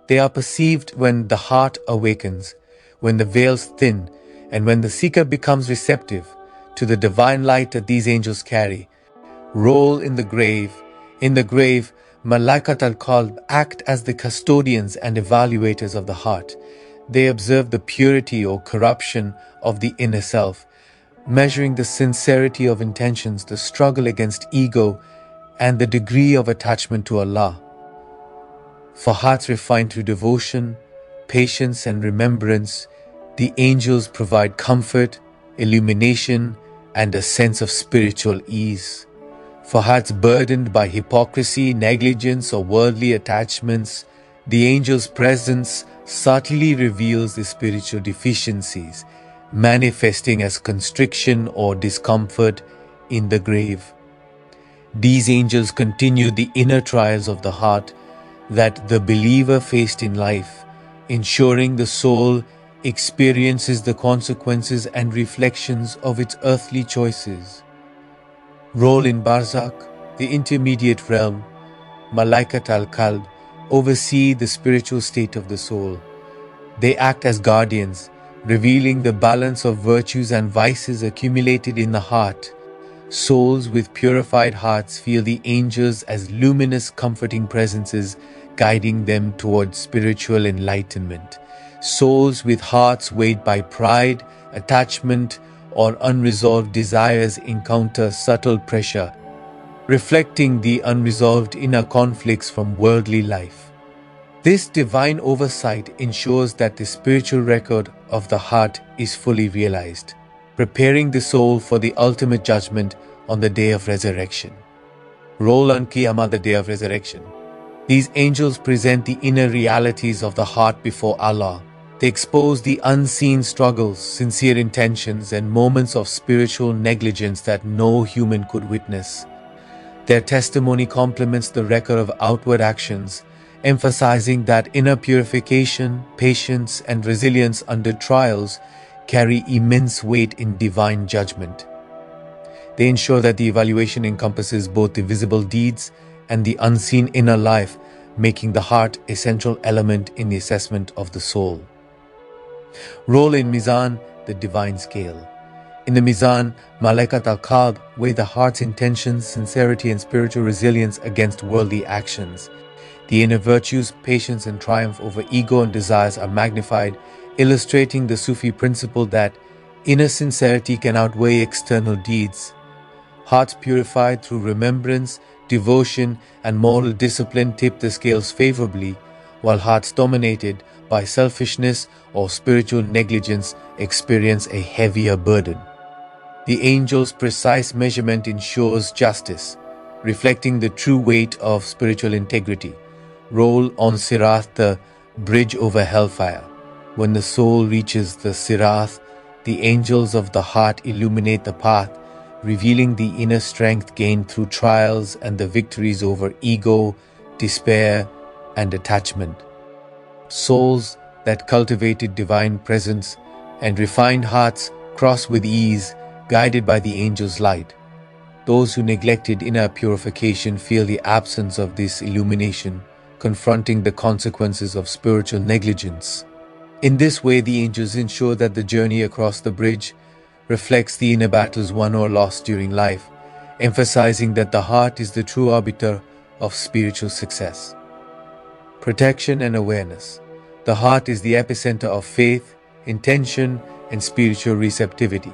They are perceived when the heart awakens, when the veils thin, and when the seeker becomes receptive to the divine light that these angels carry. Role in the grave. In the grave, Malā'ikat al-Qalb act as the custodians and evaluators of the heart. They observe the purity or corruption of the inner self, measuring the sincerity of intentions, the struggle against ego, and the degree of attachment to Allah. For hearts refined through devotion, patience, and remembrance, the angels provide comfort, illumination, and a sense of spiritual ease. For hearts burdened by hypocrisy, negligence, or worldly attachments, the angel's presence subtly reveals the spiritual deficiencies, manifesting as constriction or discomfort in the grave. These angels continue the inner trials of the heart that the believer faced in life, ensuring the soul experiences the consequences and reflections of its earthly choices. Role in Barzakh, the intermediate realm, Malā'ikat al-Qalb oversee the spiritual state of the soul. They act as guardians, revealing the balance of virtues and vices accumulated in the heart. Souls with purified hearts feel the angels as luminous, comforting presences, guiding them towards spiritual enlightenment. Souls with hearts weighed by pride, attachment, or unresolved desires encounter subtle pressure, reflecting the unresolved inner conflicts from worldly life. This divine oversight ensures that the spiritual record of the heart is fully realized, preparing the soul for the ultimate judgment on the day of resurrection. Role on Qiyamah, the day of resurrection. These angels present the inner realities of the heart before Allah. They expose the unseen struggles, sincere intentions, and moments of spiritual negligence that no human could witness. Their testimony complements the record of outward actions, emphasizing that inner purification, patience, and resilience under trials carry immense weight in divine judgment. They ensure that the evaluation encompasses both the visible deeds and the unseen inner life, making the heart a central element in the assessment of the soul. Role in Mizan, the divine scale. In the Mizan, Malā'ikat al-Qalb weigh the heart's intentions, sincerity, and spiritual resilience against worldly actions. The inner virtues, patience, and triumph over ego and desires are magnified, illustrating the Sufi principle that inner sincerity can outweigh external deeds. Hearts purified through remembrance, devotion, and moral discipline tip the scales favorably, while hearts dominated by selfishness or spiritual negligence experience a heavier burden. The angel's precise measurement ensures justice, reflecting the true weight of spiritual integrity. Role on Sirat, the bridge over hellfire. When the soul reaches the Sirat, the angels of the heart illuminate the path, revealing the inner strength gained through trials and the victories over ego, despair, and attachment. Souls that cultivated divine presence and refined hearts cross with ease, guided by the angel's light. Those who neglected inner purification feel the absence of this illumination, confronting the consequences of spiritual negligence. In this way, the angels ensure that the journey across the bridge reflects the inner battles won or lost during life, emphasizing that the heart is the true arbiter of spiritual success. Protection and awareness. The heart is the epicenter of faith, intention, and spiritual receptivity.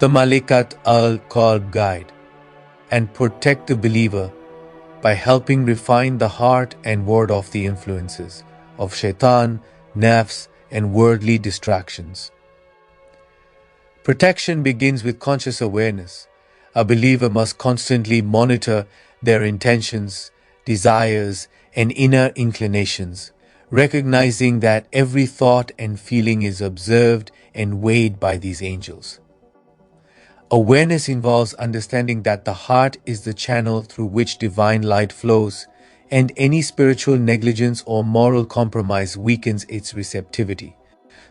The Malā'ikat al-Qalb guide and protect the believer by helping refine the heart and ward off the influences of shaitan, nafs, and worldly distractions. Protection begins with conscious awareness. A believer must constantly monitor their intentions, desires, and inner inclinations, recognizing that every thought and feeling is observed and weighed by these angels. Awareness involves understanding that the heart is the channel through which divine light flows, and any spiritual negligence or moral compromise weakens its receptivity.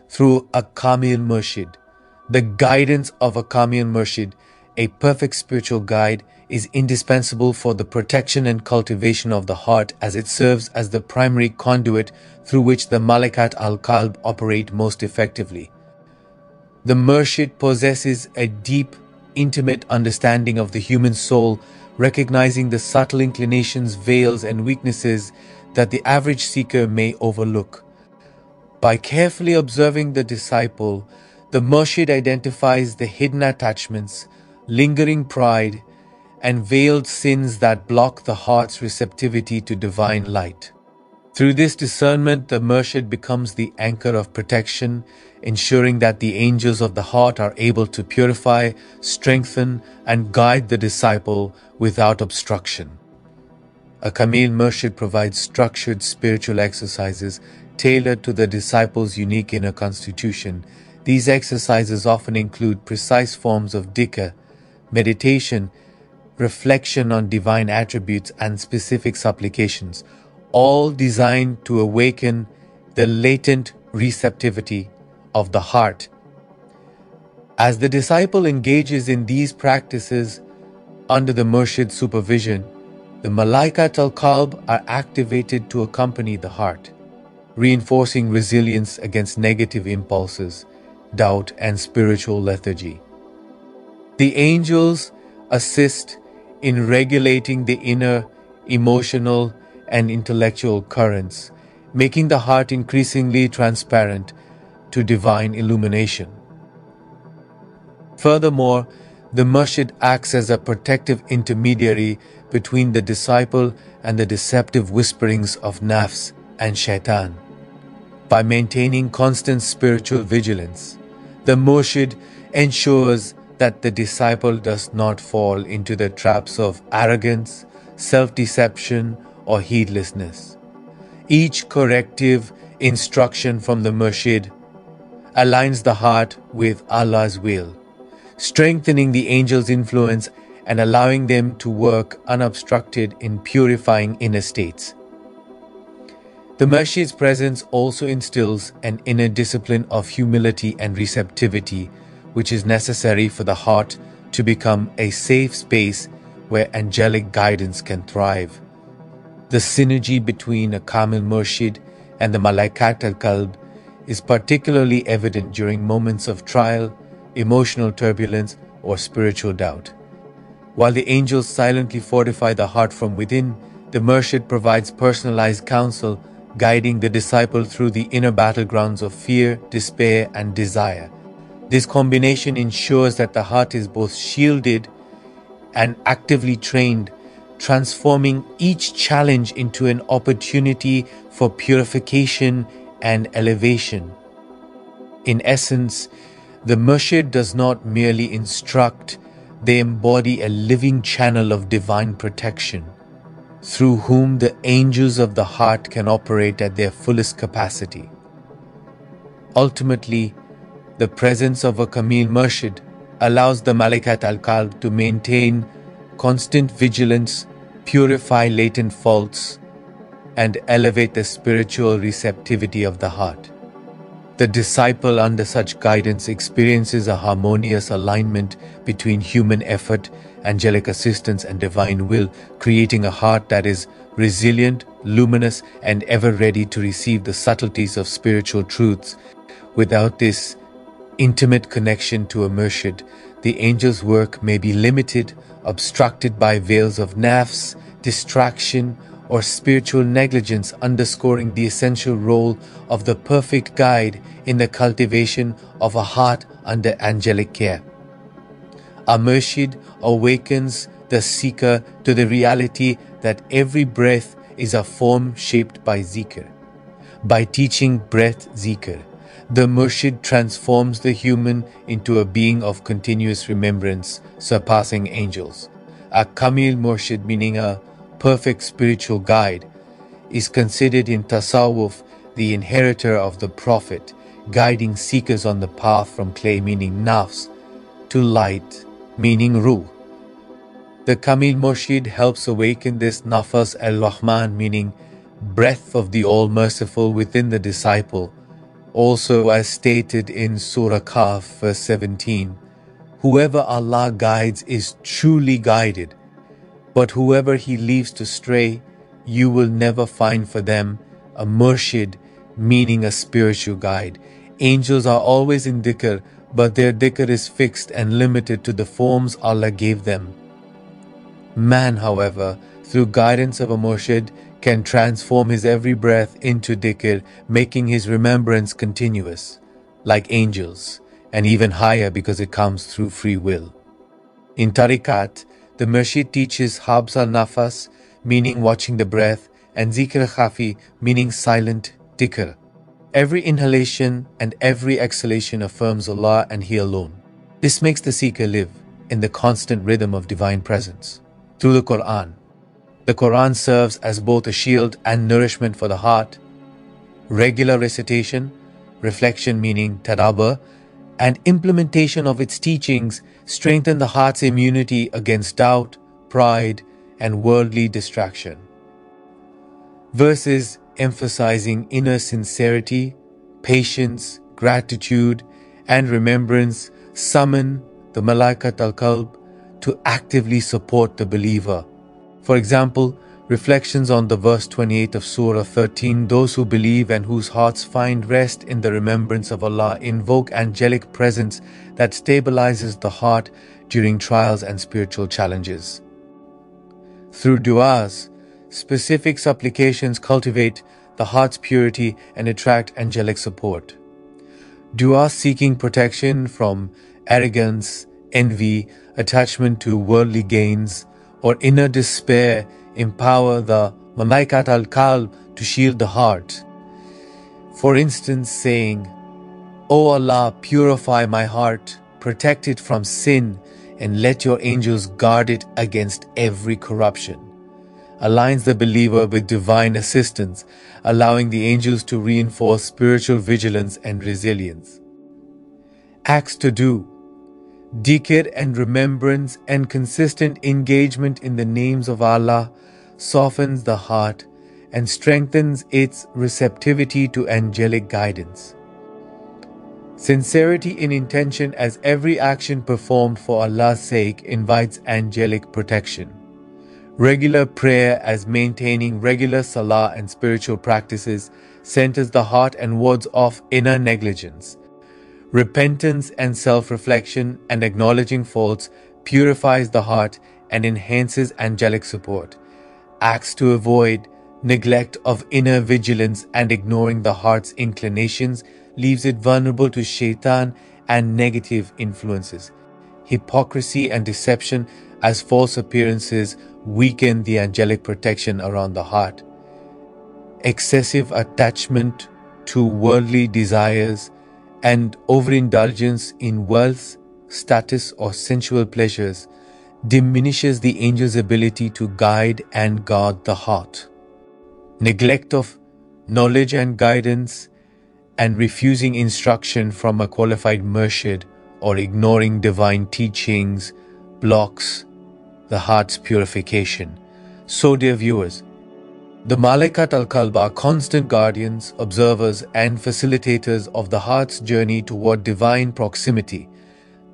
Through a Kamil Murshid, the guidance of a Kamil Murshid, a perfect spiritual guide, is indispensable for the protection and cultivation of the heart, as it serves as the primary conduit through which the Malā'ikat al-Qalb operate most effectively. The Murshid possesses a deep, intimate understanding of the human soul, recognizing the subtle inclinations, veils, and weaknesses that the average seeker may overlook. By carefully observing the disciple, the Murshid identifies the hidden attachments, lingering pride, and veiled sins that block the heart's receptivity to divine light. Through this discernment, the Murshid becomes the anchor of protection, ensuring that the angels of the heart are able to purify, strengthen, and guide the disciple without obstruction. A Kamil Murshid provides structured spiritual exercises tailored to the disciple's unique inner constitution. These exercises often include precise forms of dhikr, meditation, reflection on divine attributes, and specific supplications, all designed to awaken the latent receptivity of the heart. As the disciple engages in these practices under the Murshid's supervision, The Malā'ikat al-Qalb are activated to accompany the heart, reinforcing resilience against negative impulses, doubt, and spiritual lethargy. The angels assist in regulating the inner, emotional, and intellectual currents, making the heart increasingly transparent to divine illumination. Furthermore, the murshid acts as a protective intermediary between the disciple and the deceptive whisperings of nafs and shaitan. By maintaining constant spiritual vigilance, the murshid ensures that the disciple does not fall into the traps of arrogance, self-deception, or heedlessness. Each corrective instruction from the murshid aligns the heart with Allah's will, strengthening the angel's influence and allowing them to work unobstructed in purifying inner states. The murshid's presence also instills an inner discipline of humility and receptivity, which is necessary for the heart to become a safe space where angelic guidance can thrive. The synergy between a Kamil Murshid and the Malā'ikat al-Qalb is particularly evident during moments of trial, emotional turbulence, or spiritual doubt. While the angels silently fortify the heart from within, the Murshid provides personalized counsel, guiding the disciple through the inner battlegrounds of fear, despair, and desire. This combination ensures that the heart is both shielded and actively trained, transforming each challenge into an opportunity for purification and elevation. In essence, the Murshid does not merely instruct, they embody a living channel of divine protection, through whom the angels of the heart can operate at their fullest capacity. Ultimately, the presence of a Kamil Murshid allows the Malā'ikat al-Qalb to maintain constant vigilance, purify latent faults, and elevate the spiritual receptivity of the heart. The disciple under such guidance experiences a harmonious alignment between human effort, angelic assistance, and divine will, creating a heart that is resilient, luminous, and ever ready to receive the subtleties of spiritual truths. Without this intimate connection to a murshid, the angel's work may be limited, obstructed by veils of nafs, distraction, or spiritual negligence, underscoring the essential role of the perfect guide in the cultivation of a heart under angelic care. A murshid awakens the seeker to the reality that every breath is a form shaped by zikr. By teaching breath zikr, the murshid transforms the human into a being of continuous remembrance, surpassing angels. A Kamil Murshid, meaning a perfect spiritual guide, is considered in Tasawwuf the inheritor of the Prophet, guiding seekers on the path from clay, meaning nafs, to light, meaning ruh. The Kamil Murshid helps awaken this nafas al-Rahman, meaning breath of the All-Merciful, within the disciple. Also, as stated in Surah Kahf, verse 17, whoever Allah guides is truly guided, but whoever He leaves to stray, you will never find for them a murshid, meaning a spiritual guide. Angels are always in dhikr, but their dhikr is fixed and limited to the forms Allah gave them. Man, however, through guidance of a murshid, can transform his every breath into dhikr, making his remembrance continuous, like angels, and even higher because it comes through free will. In tariqat, the murshid teaches habs al-nafas, meaning watching the breath, and zikr khafi, meaning silent dhikr. Every inhalation and every exhalation affirms Allah and He alone. This makes the seeker live in the constant rhythm of divine presence. Through the Quran serves as both a shield and nourishment for the heart. Regular recitation, reflection meaning tadabbur, and implementation of its teachings strengthen the heart's immunity against doubt, pride, and worldly distraction. Verses emphasizing inner sincerity, patience, gratitude, and remembrance summon the Malā'ikat al-Qalb to actively support the believer, For example, reflections on the verse 28 of Surah 13, those who believe and whose hearts find rest in the remembrance of Allah invoke angelic presence that stabilizes the heart during trials and spiritual challenges. Through du'as, specific supplications cultivate the heart's purity and attract angelic support. Dua seeking protection from arrogance, envy, attachment to worldly gains, or inner despair empower the Malā'ikat al-Qalb to shield the heart. For instance, saying, "O Allah, purify my heart, protect it from sin, and let your angels guard it against every corruption," aligns the believer with divine assistance, allowing the angels to reinforce spiritual vigilance and resilience. Acts to do. Dhikr and remembrance and consistent engagement in the names of Allah softens the heart and strengthens its receptivity to angelic guidance. Sincerity in intention, as every action performed for Allah's sake invites angelic protection. Regular prayer, as maintaining regular salah and spiritual practices centers the heart and wards off inner negligence. Repentance and self-reflection and acknowledging faults purifies the heart and enhances angelic support. Acts to avoid neglect of inner vigilance and ignoring the heart's inclinations leaves it vulnerable to shaitan and negative influences. Hypocrisy and deception, as false appearances weaken the angelic protection around the heart. Excessive attachment to worldly desires and overindulgence in wealth, status, or sensual pleasures diminishes the angel's ability to guide and guard the heart. Neglect of knowledge and guidance and refusing instruction from a qualified murshid or ignoring divine teachings blocks the heart's purification. So, dear viewers, the Malā'ikat al-Qalb are constant guardians, observers, and facilitators of the heart's journey toward divine proximity.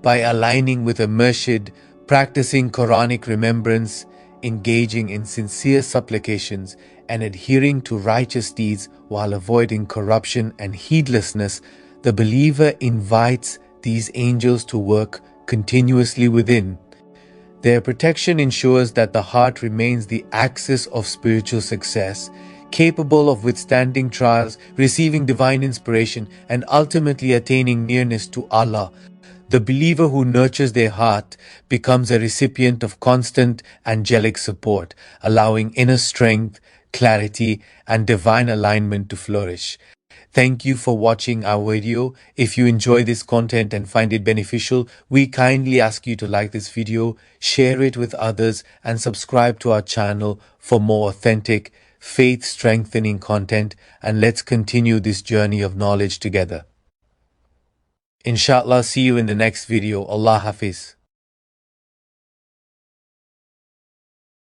By aligning with a murshid, practicing Quranic remembrance, engaging in sincere supplications, and adhering to righteous deeds while avoiding corruption and heedlessness, the believer invites these angels to work continuously within. Their protection ensures that the heart remains the axis of spiritual success, capable of withstanding trials, receiving divine inspiration, and ultimately attaining nearness to Allah. The believer who nurtures their heart becomes a recipient of constant angelic support, allowing inner strength, clarity, and divine alignment to flourish. Thank you for watching our video. If you enjoy this content and find it beneficial, we kindly ask you to like this video, share it with others, and subscribe to our channel for more authentic, faith-strengthening content. And let's continue this journey of knowledge together. Inshallah, see you in the next video. Allah Hafiz.